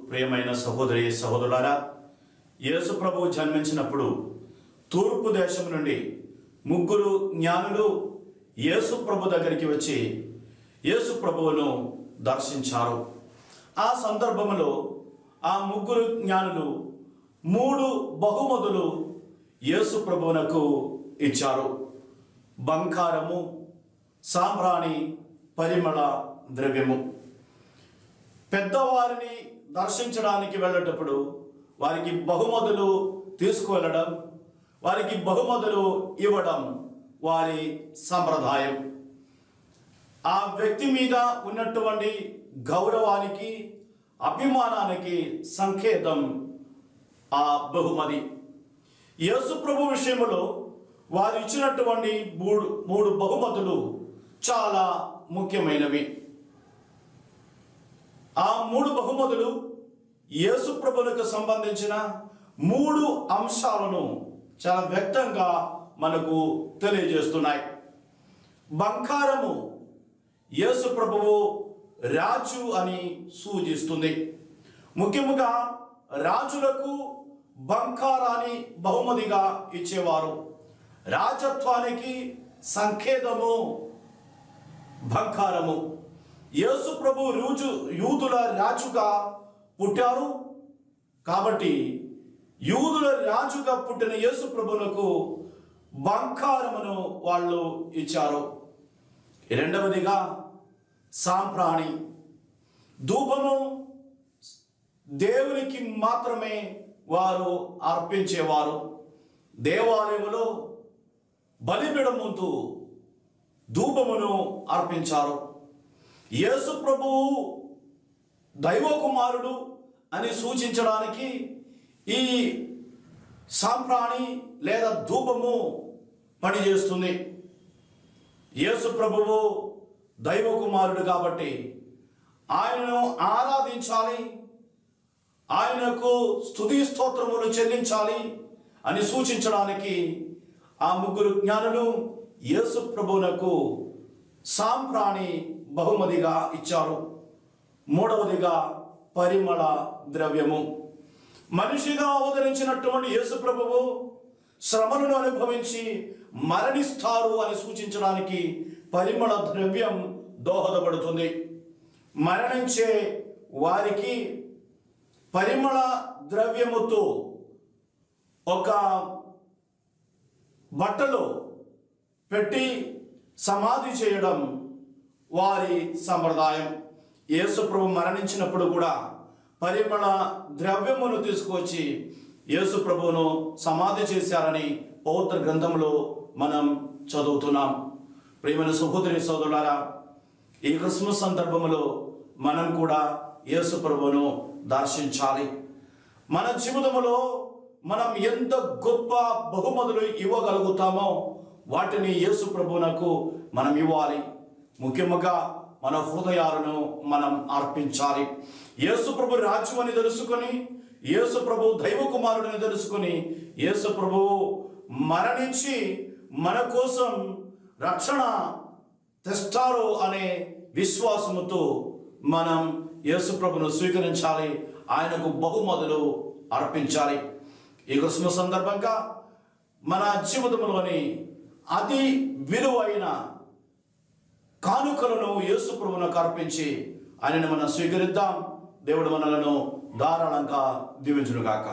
ప్రియమైన సహోదరి సహోదరులారా, యేసు ప్రభువు జన్మించినప్పుడు తూర్పు దేశం నుండి ముగ్గురు జ్ఞానులు యేసు ప్రభు దగ్గరికి వచ్చి యేసు ప్రభువును దర్శించారు. ఆ సందర్భంలో ఆ ముగ్గురు జ్ఞానులు 3 బహుమతులు యేసు ప్రభువునకు ఇచ్చారు. బంగారము, సాంబ్రాణి, పరిమళ ద్రవ్యము. పెద్దవారిని దర్శించడానికి వెళ్ళేటప్పుడు వారికి బహుమతులు తీసుకువెళ్ళడం, వారికి బహుమతులు ఇవ్వడం వారి సంప్రదాయం. ఆ వ్యక్తి మీద ఉన్నటువంటి గౌరవానికి, అభిమానానికి సంకేతం ఆ బహుమతి. యేసు ప్రభు విషయంలో వారు ఇచ్చినటువంటి మూడు బహుమతులు చాలా ముఖ్యమైనవి. ఆ 3 బహుమతులు యేసు ప్రభువులకు సంబంధించిన 3 అంశాలను చాలా వ్యక్తంగా మనకు తెలియజేస్తున్నాయి. బంగారము యేసు ప్రభువు రాజు అని సూచిస్తుంది. ముఖ్యముగా రాజులకు బంగారాన్ని బహుమతిగా ఇచ్చేవారు. రాజత్వానికి సంకేతము బంగారము. యేసు ప్రభు యూదుల రాజుగా పుట్టారు కాబట్టి యూదుల రాజుగా పుట్టిన యేసు ప్రభువులకు బంగారమును వాళ్ళు ఇచ్చారు. రెండవదిగా సాంప్రాణి, ధూపము దేవునికి మాత్రమే వారు అర్పించేవారు. దేవాలయములో బలిపీఠం ముందు ధూపమును అర్పించారు. యేసు ప్రభువు దైవ కుమారుడు అని సూచించడానికి ఈ సాంప్రాణి లేదా ధూపము పనిచేస్తుంది. యేసు ప్రభువు దైవ కుమారుడు కాబట్టి ఆయనను ఆరాధించాలి, ఆయనకు స్తుతి స్తోత్రములు చెల్లించాలి అని సూచించడానికి ఆ ముగ్గురు జ్ఞానులు యేసు ప్రభువునకు సాంప్రాణి బహుమతిగా ఇచ్చారు. మూడవదిగా పరిమళ ద్రవ్యము. మనిషిగా అవతరించినటువంటి యేసు ప్రభువు శ్రమలను అనుభవించి మరణిస్తారు అని సూచించడానికి పరిమళ ద్రవ్యం దోహదపడుతుంది. మరణించే వారికి పరిమళ ద్రవ్యముతో ఒక బట్టలో పెట్టి సమాధి చేయడం వారి సంప్రదాయం. యేసు ప్రభు మరణించినప్పుడు కూడా పరిమళ ద్రవ్యమును తీసుకువచ్చి యేసు ప్రభువును సమాధి చేశారని పవిత్ర గ్రంథంలో మనం చదువుతున్నాం. ప్రియమైన సహోదరి సోదరులారా, ఈ క్రిస్మస్ సందర్భంలో మనం కూడా యేసు ప్రభువును దర్శించాలి. మన జీవితంలో మనం ఎంత గొప్ప బహుమతులు ఇవ్వగలుగుతామో వాటిని యేసు ప్రభువునకు మనం ఇవ్వాలి. ముఖ్యంగా మన హృదయాలను మనం అర్పించాలి. యేసు ప్రభు రాజు అని తెలుసుకొని, యేసు ప్రభు దైవ కుమారుడిని తెలుసుకొని, యేసు ప్రభువు మరణించి మన కోసం రక్షణ తెస్తారు అనే విశ్వాసముతో మనం యేసు ప్రభును స్వీకరించాలి, ఆయనకు బహుమతులు అర్పించాలి. ఈ క్రిస్మస్ సందర్భంగా మన జీవితంలోని అతి విలువైన కానుకలను యేసు ప్రభువునకు అర్పించి ఆయనను మనం స్వీకరిద్దాం. దేవుడు మనలను ధారాళంగా దీవించును గాక.